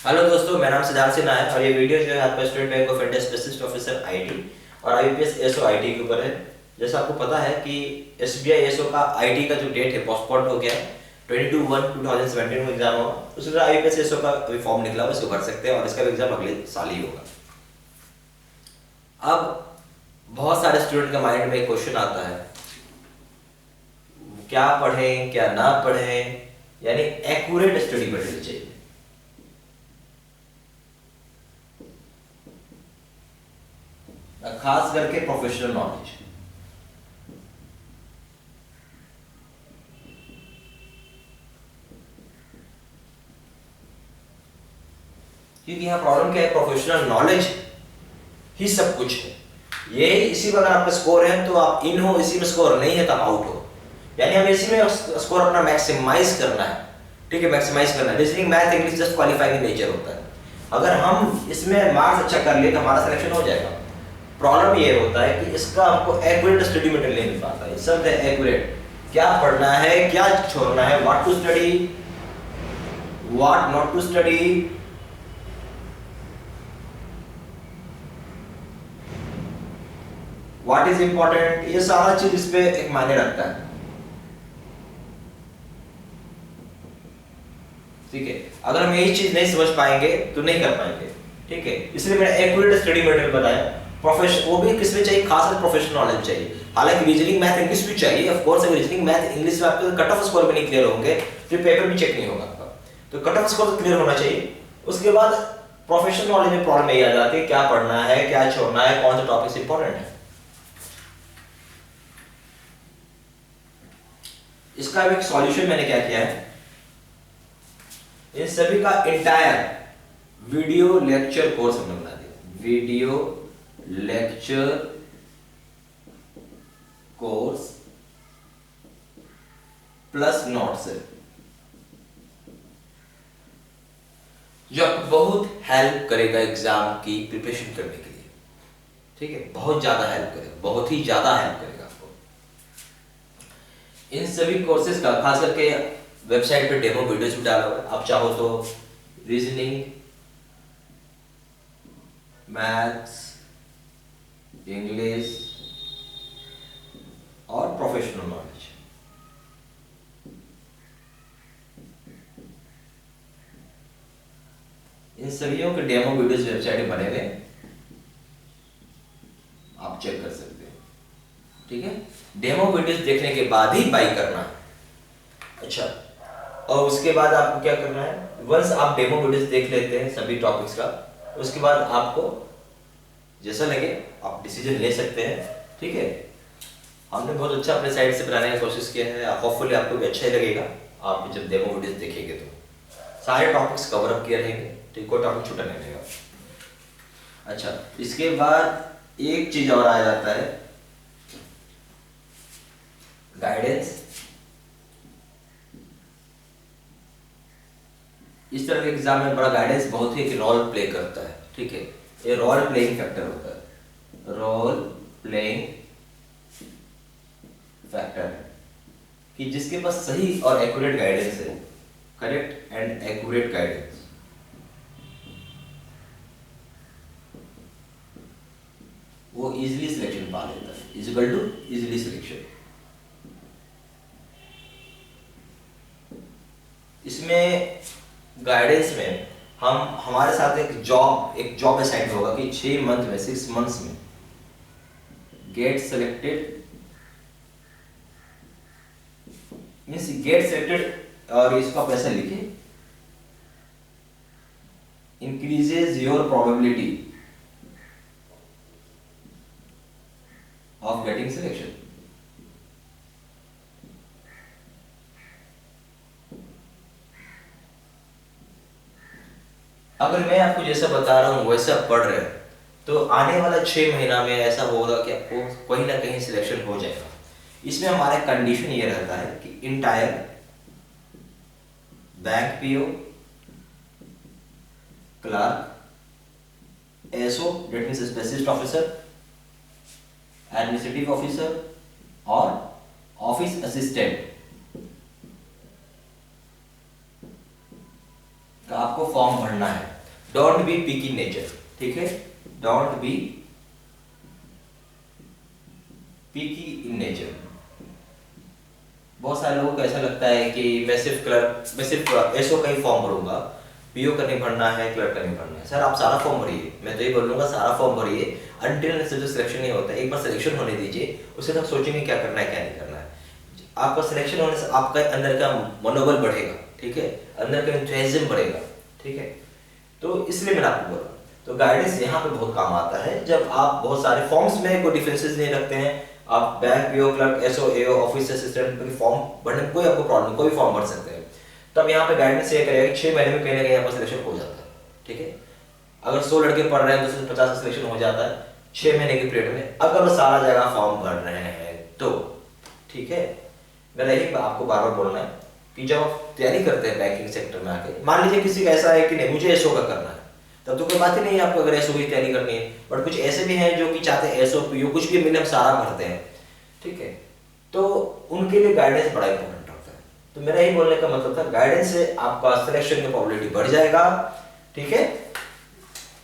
Hello दोस्तों, मेरा नाम सिद्धार्थ सिन्हा है और ये वीडियो जो है आपका state bank of India specialist officer IT और आईपीएस एसओ आईटी के ऊपर है। जैसा आपको पता है कि एसबीआई एसओ का आईटी का जो डेट है पोस्टपोन्ड हो गया है। 22/1/2017 में एग्जाम होगा। उसी तरह आईपीएस एसओ का अभी फॉर्म निकला हुआ है, इसको भर सकते हैं और इसका एग्जाम अगले साल ही होगा। अब बहुत सारे स्टूडेंट के माइंड में एक क्वेश्चन आता है, क्या पढ़ें क्या ना पढ़ें, यानी एक्यूरेट स्टडी मटेरियल चाहिए। खास करके प्रोफेशनल नॉलेज। क्योंकि यहाँ प्रॉब्लम क्या है, प्रोफेशनल नॉलेज ही सब कुछ है। ये इसी में अगर आपका स्कोर है तो आप इन हो, इसी में स्कोर नहीं है तो आप आउट हो। यानी हमें इसी में स्कोर अपना मैक्सिमाइज करना है। ठीक है, मैक्सिमाइज करना है। Reasoning math English just qualifying nature होता है। अगर हम इसमें मार्क्स अच्छा कर लिए तो हमारा सिलेक्शन हो जाएगा। प्रॉब्लम ये होता है कि इसका हमको एक्यूरेट स्टडी मटेरियल नहीं मिल पाता है। शब्द है एक्यूरेट, क्या पढ़ना है क्या छोड़ना है, what to study what not to study, what is important, ये सारा चीज इस पे एक मायने रखता है। ठीक है, अगर हम यही चीज नहीं समझ पाएंगे तो नहीं कर पाएंगे। ठीक है, इसलिए मैंने एक्यूरेट स्टडी मटेरियल बताया। प्रोफेशन वो भी किस में चाहिए, खास प्रोफेशनल नॉलेज चाहिए। हालांकि रीजनिंग मैथ इंग्लिश भी चाहिए ऑफ कोर्स। अगर रीजनिंग मैथ इंग्लिश में आपके कट ऑफ स्कोर भी नहीं क्लियर होंगे तो पेपर भी चेक नहीं होगा आपका। तो कट ऑफ स्कोर क्लियर होना चाहिए। उसके बाद प्रोफेशनल नॉलेज में प्रॉब्लम यही आ जाती है, क्या पढ़ना है क्या छोड़ना है, कौन सा टॉपिक इंपॉर्टेंट है। इसका एक सॉल्यूशन मैंने क्या किया है, इन सभी का एंटायर वीडियो लेक्चर कोर्स हमने बना दिया। Video lecture course plus notes है, जो आपको बहुत हेल्प करेगा एग्जाम की प्रिपरेशन करने के लिए। ठीक है, बहुत ज्यादा हेल्प करेगा, बहुत ही ज्यादा हेल्प करेगा आपको। इन सभी कोर्सेज का खास करके वेबसाइट पे डेमो वीडियोस भी डाला हुआ है। आप चाहो तो रीजनिंग, मैथ्स, इंग्लिश और प्रोफेशनल नॉलेज, इन सभी के डेमो वीडियोस वेबसाइट पे बने हुए, आप चेक कर सकते हैं। ठीक है, डेमो वीडियोस देखने के बाद ही बाई करना है। अच्छा, और उसके बाद आपको क्या करना है, वंस आप डेमो वीडियोस देख लेते हैं सभी टॉपिक्स का, उसके बाद आपको जैसा लगे आप डिसीजन ले सकते हैं। ठीक है, हमने बहुत अच्छा अपने साइड से बनाने की कोशिश किया है। होपफुली आपको भी अच्छा ही लगेगा। आप जब डेमो वीडियोस देखेंगे तो सारे टॉपिक्स कवर अप किए रहेंगे। ठीक, कोई टॉपिक छूटा नहीं रहेगा। अच्छा, इसके बाद एक चीज और आ जाता है, गाइडेंस। इस तरह के एग्जाम में बड़ा गाइडेंस बहुत ही रोल प्ले करता है। ठीक है, ये रोल प्लेइंग फैक्टर होता है। रोल प्लेइंग फैक्टर है कि जिसके पास सही और एक्यूरेट गाइडेंस है, करेक्ट एंड एक्यूरेट गाइडेंस, वो इजीली सिलेक्शन पा लेता है। Is equal to easily selection. इसमें गाइडेंस में हम हमारे साथ एक जॉब असाइन होगा कि 6 मंथ में 6 मंथ्स में get selected means get selected, और इसको आप ऐसा लिखे, increases your probability of getting selection. अगर मैं आपको जैसा बता रहा हूं वैसा पढ़ रहे हैं तो आने वाला 6 महीना में ऐसा होगा कि आपको कहीं ना कहीं सिलेक्शन हो जाएगा। इसमें हमारा कंडीशन ये रहता है कि entire bank PO, clerk, SO that means specialist officer, administrative officer और ऑफिस असिस्टेंट का आपको फॉर्म भरना है। Don't be picky in nature, ठीक है, don't be picky in nature. बहुत सारे लोगों को ऐसा लगता है कि मैं सिर्फ एसओ का ही फॉर्म भरूंगा, पीओ का नहीं भरना है, क्लर्क का नहीं भरना है। सर आप सारा फॉर्म भरिए, मैं तो ये बोलूंगा सारा फॉर्म भरिए, अनटिल जो सिलेक्शन नहीं होता है, एक बार सिलेक्शन होने दीजिए, उसके बाद सोचेंगे क्या करना है क्या नहीं करना है। आपका सिलेक्शन होने से आपका अंदर का मनोबल बढ़ेगा, ठीक है, अंदर का इंथुसियाज्म बढ़ेगा, ठीक है। तो इसलिए मैंने आपको बोला, तो गाइडेंस यहाँ पे बहुत काम आता है। जब आप बहुत सारे फॉर्म्स में कोई डिफरेंसेस नहीं रखते हैं, आप बैंक, पीओ, क्लर्क, एसओ, एओ, ऑफिस असिस्टेंट के फॉर्म भरने में कोई आपको प्रॉब्लम, कोई भी फॉर्म भर सकते हैं। तब यहाँ पे गाइडेंस ये करेगा कि 6 महीने में कहीं ना कहीं यहाँ पर सिलेक्शन हो जाता है, ठीक है। अगर 100 लड़के पढ़ रहे हैं तो 50 का सिलेक्शन हो जाता है 6 महीने के पीरियड में, अगर वो सारा जगह फॉर्म भर रहे हैं तो, ठीक है। मेरा यही आपको बार बार बोलना है कि जब आप तैयारी करते हैं बैंकिंग सेक्टर में आके, मान लीजिए किसी का ऐसा है कि नहीं मुझे एसओ का करना है, तब तो कोई बात ही नहीं है आपको अगर एसओ की तैयारी करनी है। बट कुछ ऐसे भी हैं जो कि चाहते हैं एसओ पीओ कुछ भी मिले हम सारा भरते हैं, ठीक है, तो उनके लिए गाइडेंस बड़ा इंपॉर्टेंट होता है। तो मेरा यही बोलने का मतलब था, गाइडेंस से आपका सिलेक्शन की प्रोबेबिलिटी बढ़ जाएगा, ठीक है।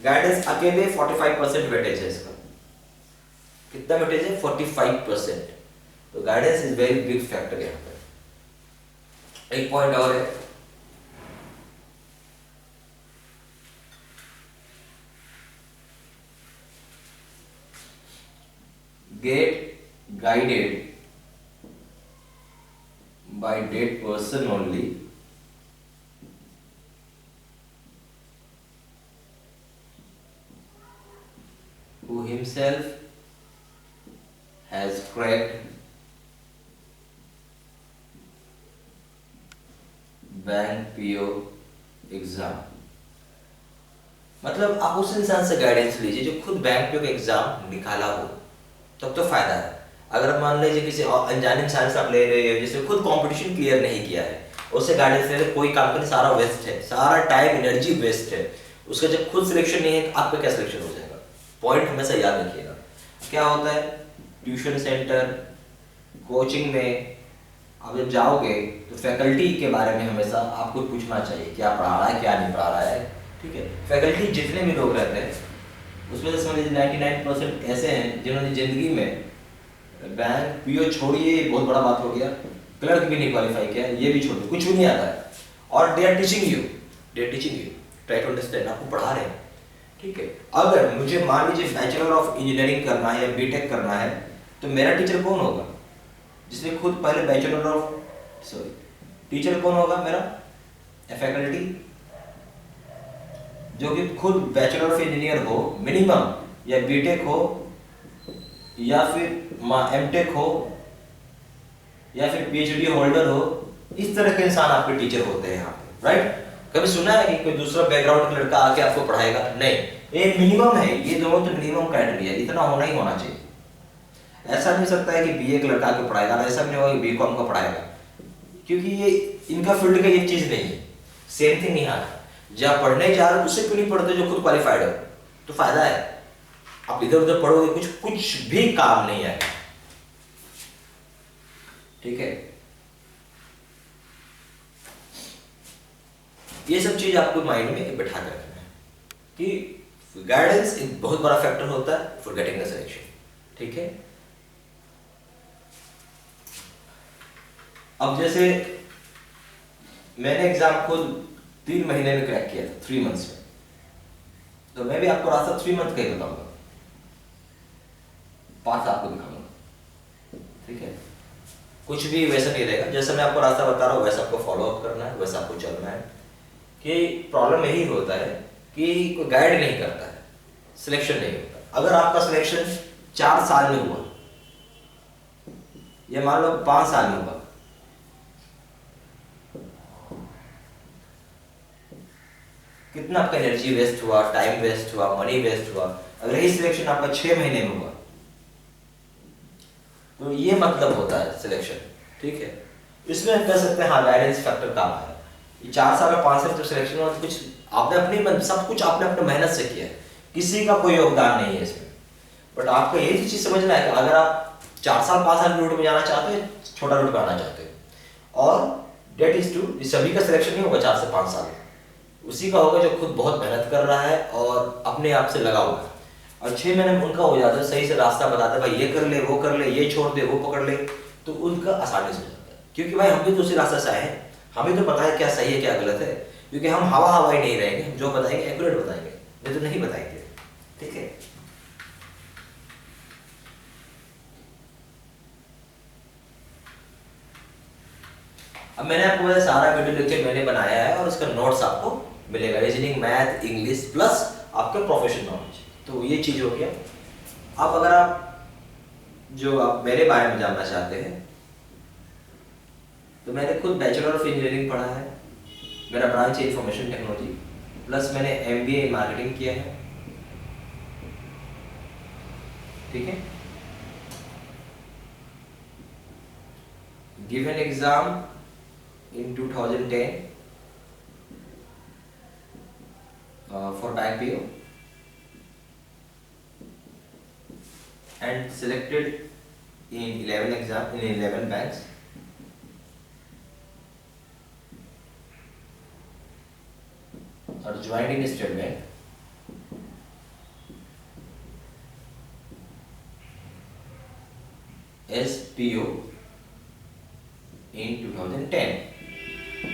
गाइडेंस अकेले 45% वेटेज है इसका, कितना वेटेज है 45%। तो guidance is very big factor यहाँ पे। एक पॉइंट और है, get guided by that person only who himself has cracked bank PO exam. मतलब आप उस इंसान से गाइडेंस लीजिए जो खुद बैंक पीओ का एग्जाम निकाला हो, तब तो फायदा है। अगर मान लीजिए किसी अनजाने इंसान से आप ले रहे हो जिसने खुद कंपटीशन क्लियर नहीं किया है, उससे गाइडेंस ले रहे, कोई काम का सारा वेस्ट है, सारा टाइम एनर्जी वेस्ट है। उसका जब खुद सिलेक्शन नहीं है तो आपका क्या सिलेक्शन हो जाएगा। पॉइंट हमेशा याद रखिएगा। क्या होता है ट्यूशन सेंटर, कोचिंग में आप जब जाओगे तो फैकल्टी के बारे में हमेशा आपको पूछना चाहिए क्या पढ़ा रहा है क्या नहीं पढ़ा रहा है, ठीक है। फैकल्टी जितने भी लोग रहते हैं उसमें से समझ लीजिए 99% ऐसे हैं जिन्होंने जिंदगी में बैंक पीओ छोड़िए, बहुत बड़ा बात हो गया, क्लर्क भी नहीं क्वालिफाई किया, ये भी छोड़िए, कुछ भी नहीं आता है, और they are teaching you, try to understand, आपको पढ़ा रहे हैं, ठीक है। अगर मुझे मान लीजिए बैचलर ऑफ इंजीनियरिंग करना है या बीटेक करना है, तो मेरा टीचर कौन होगा, जिसने खुद पहले बैचलर ऑफ टीचर कौन होगा मेरा, फैकल्टी जो कि खुद बैचलर ऑफ इंजीनियर हो मिनिमम, या बीटेक हो, या फिर एमटेक हो, या फिर पीएचडी होल्डर हो। इस तरह के इंसान आपके टीचर होते हैं यहाँ पे, राइट। कभी सुना है कि कोई दूसरा बैकग्राउंड का लड़का आके आपको पढ़ाएगा? नहीं, ये मिनिमम है, ये दोनों तो मिनिमम क्राइटेरिया, इतना होना ही होना चाहिए। ऐसा नहीं सकता है कि बीए का लड़का आके पढ़ाएगा, ऐसा नहीं होगा कि बीकॉम का पढ़ाएगा, क्योंकि ये इनका फील्ड का ये चीज नहीं है, सेम थिंग नहीं आता। जब पढ़ने जा रहे हो उससे क्यों नहीं पढ़ते जो खुद क्वालिफाइड हो, तो फायदा है। आप इधर उधर पढ़ोगे कुछ भी काम नहीं आएगा, ठीक है। ये सब चीज आपको माइंड में बैठा कर रखना है कि गाइडेंस एक बहुत बड़ा फैक्टर होता है फॉर गेटिंग द सिलेक्शन, ठीक है। अब जैसे मैंने एग्जाम खुद 3 महीने में क्रैक किया था, 3 मंथ्स में, तो मैं भी आपको रास्ता 3 मंथ का ही बताऊंगा, पास आपको दिखाऊंगा, ठीक है। कुछ भी वैसा नहीं रहेगा, जैसे मैं आपको रास्ता बता रहा हूँ वैसा आपको फॉलो अप करना है, वैसा आपको चलना है। कि प्रॉब्लम यही होता है कि कोई गाइड नहीं करता है, सिलेक्शन नहीं होता। अगर आपका सिलेक्शन 4 साल में हुआ या मान लो 5 साल में हुआ, कितना आपका एनर्जी वेस्ट हुआ, टाइम वेस्ट हुआ, मनी वेस्ट हुआ। अगर यही सिलेक्शन आपका 6 महीने में हुआ, तो ये मतलब होता है सिलेक्शन, ठीक है। इसमें कह सकते हैं हाँ गाइडेंस फैक्टर काम है। 4 साल में 5 साल जब सिलेक्शन हुआ तो कुछ आपने अपनी सब कुछ आपने अपने मेहनत से किया है, किसी का कोई योगदान नहीं है इसमें। बट आपको ये चीज समझना है कि अगर आप 4 साल 5 साल रूट में जाना चाहते हैं, छोटा रूट में आना चाहते हैं, और डेट इज टू, सभी का सिलेक्शन नहीं होगा 4 से 5 साल, उसी का होगा जो खुद बहुत मेहनत कर रहा है और अपने आप से लगा हुआ है। और 6 महीने में उनका हो जाता है, सही से रास्ता बताते हैं, भाई ये कर ले, वो कर ले, ये छोड़ दे, वो पकड़ ले, तो उनका आसानी से हो जाता है। क्योंकि भाई हम भी तो उसी रास्ते से आए हैं, हमें तो पता है क्या सही है क्या गलत है। क्योंकि हम हवा हवाई नहीं रहेंगे, हम जो बताएंगे एक्यूरेट बताएंगे, नहीं तो नहीं बताएंगे। ठीक है, अब मैंने आपको बताया सारा वीडियो लेके मैंने बनाया है और उसका नोट्स आपको मिलेगा, रीजनिंग, मैथ, इंग्लिश प्लस आपके प्रोफेशनल नॉलेज। तो ये चीज हो गया। अब अगर आप जो आप मेरे बारे में जानना चाहते हैं, तो मैंने खुद बैचलर ऑफ इंजीनियरिंग पढ़ा है, मेरा ब्रांच है इंफॉर्मेशन टेक्नोलॉजी, प्लस मैंने एमबीए इन मार्केटिंग किया है। ठीक है, given exam in 2010 for bank PO and selected in 11 exam in 11 banks. Or joined in State Bank. As PO in 2010.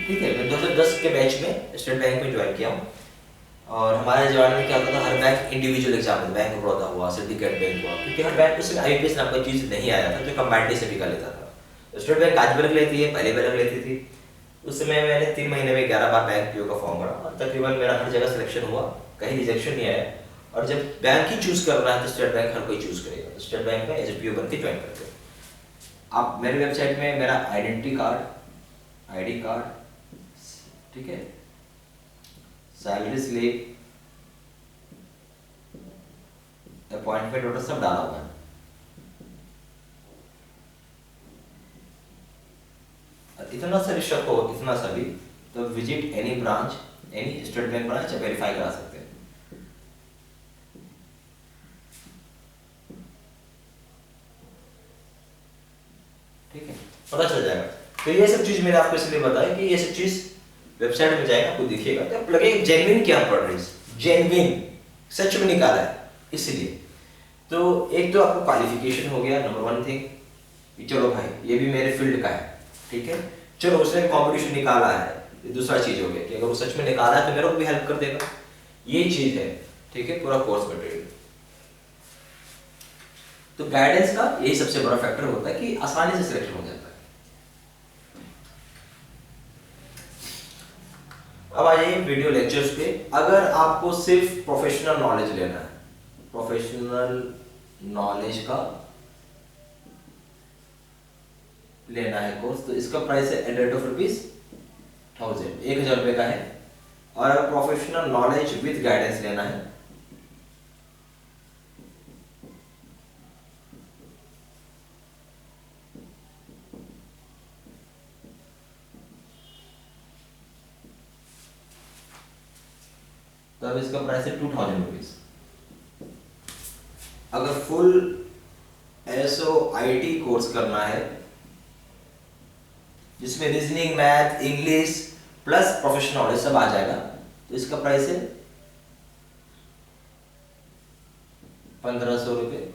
ठीक है, मैं 2010 के बैच में स्टेट बैंक में ज्वाइन किया हूँ। और हमारे जमाने में क्या होता था, हर बैंक इंडिविजुअल एग्जाम है, बैंक ऑफ बड़ौदा हुआ, सिंडिकेट बैंक हुआ, क्योंकि हर बैंक उसमें आईपीएस नाम का चीज़ नहीं आया था जो कंबाइंड से भी कर लेता था। स्टेट बैंक आज भी रख लेती है, पहले भी रख लेती थी। उस समय मैंने 3 महीने में 11 बार बैंक पीओ का फॉर्म भरा और तकरीबन मेरा हर जगह सिलेक्शन हुआ, कहीं रिजेक्शन नहीं आया। और जब बैंक ही चूज करना है तो स्टेट बैंक हर कोई चूज करेगा, तो स्टेट बैंक में एज ए पीओ बन के ज्वाइन करते हो। आप मेरी वेबसाइट में मेरा आइडेंटिटी कार्ड, आईडी कार्ड, ठीक है, सैलरी स्लिप, अपॉइंटमेंट ऑर्डर सब डाला हुआ है। इतना सा रिश्वत हो, इतना सा भी, तो visit any branch, any state bank branch verify करा सकते हैं। ठीक है, पता चल जाएगा। तो ये सब चीज मैंने आपको इसलिए बताया कि ये सब चीज वेबसाइट में जाएगा, आपको दिखेगा, तो आप लगे जेन्युइन क्या पढ़ रहे हैं, जेन्युइन सच में निकाला है, इसलिए। तो एक तो आपको क्वालिफिकेशन हो गया, नंबर 1 थिंग, चलो भाई ये भी मेरे फील्ड का है, ठीक है, चलो उसने कंपटीशन निकाला है, ये दूसरा चीज हो गया कि अगर वो सच में निकाला है तो मेरे को भी हेल्प कर देगा, ये चीज है। ठीक है, पूरा कोर्स मटेरियल। तो गाइडेंस का यही सबसे बड़ा फैक्टर होता है कि आसानी से सिलेक्शन हो जाता है। अब आ जाइए वीडियो लेक्चर्स पे। अगर आपको सिर्फ प्रोफेशनल नॉलेज लेना है, प्रोफेशनल नॉलेज का लेना है कोर्स, तो इसका प्राइस है एट रेट ऑफ ₹1000, 1000 रुपये का है। और अगर प्रोफेशनल नॉलेज विद गाइडेंस लेना है, तो अब इसका प्राइस है 2000 रुपीज। अगर फुल SOIT कोर्स करना है जिसमें reasoning, math, English plus professional knowledge सब आ जाएगा, तो इसका प्राइस है 1500 रुपये।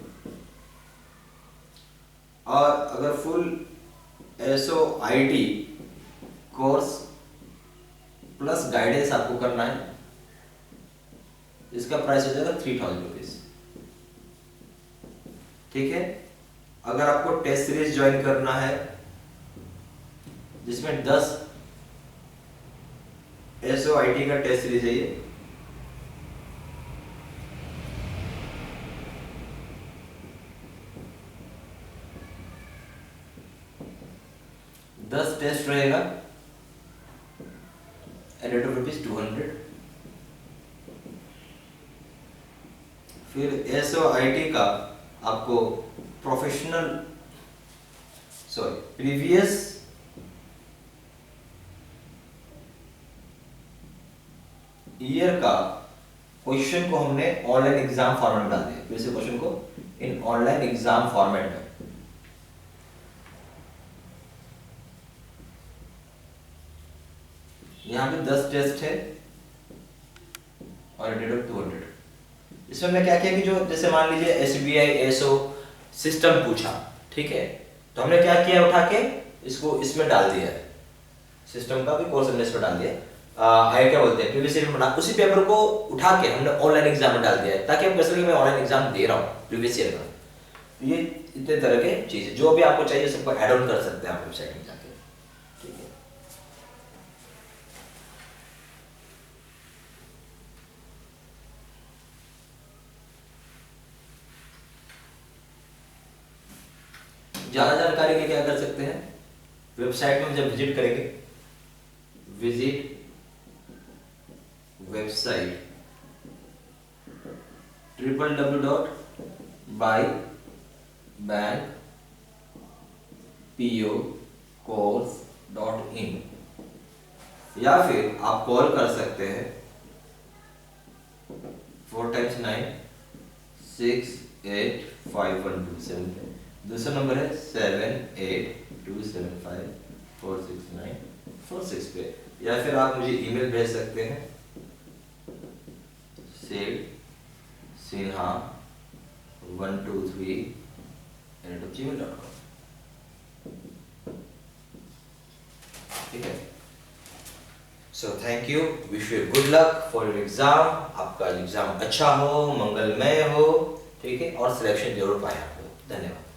और अगर full SOIT course plus guidance आपको करना है, इसका प्राइस हो जाएगा 3000 रुपीज। ठीक है, अगर आपको टेस्ट सीरीज ज्वाइन करना है जिसमें 10 SOIT का टेस्ट सीरीज है, ये दस टेस्ट रहेगा एट रेट ऑफ ₹200। फिर SOIT का आपको प्रीवियस ईयर का क्वेश्चन को हमने ऑनलाइन एग्जाम फॉर्मेट में डाल दिया, फिर से क्वेश्चन को इन ऑनलाइन एग्जाम फॉर्मेट में। यहाँ पे 10 टेस्ट है, और डेट ऑफ 200। इसमें हमने क्या किया कि जो जैसे मान लीजिए SBI एसओ सिस्टम पूछा, ठीक है, तो हमने क्या किया, उठा के इसको इसमें डाल दिया, सिस्टम का भी कोर्स हमने इसमें डाल दिया। हाई क्या बोलते हैं, प्रीवियस ईयर में बना, उसी पेपर को उठा के हमने ऑनलाइन एग्जाम में डाल दिया है, ताकि आप कह सकें मैं ऑनलाइन एग्जाम दे रहा हूँ प्रीवियस ईयर का। ये इतने तरह के चीजें जो भी आपको चाहिए सबको ऐड ऑन कर सकते हैं आप वेबसाइट में जाके, ठीक है। ज्यादा जानकारी के लिए क्या कर सकते हैं, वेबसाइट में जब विजिट करेंगे, विजिट वेबसाइट www.bybankpocourse.in, या फिर आप कॉल कर सकते हैं 4x9685127। दूसरा नंबर है 7827546946 पे, या फिर आप मुझे ईमेल भेज सकते हैं sinha123@gmail.com, ठीक है। So thank you, wish you good luck for your exam. आपका एग्जाम अच्छा हो, मंगलमय हो, ठीक है, और सिलेक्शन जरूर पाए आप लोग। धन्यवाद।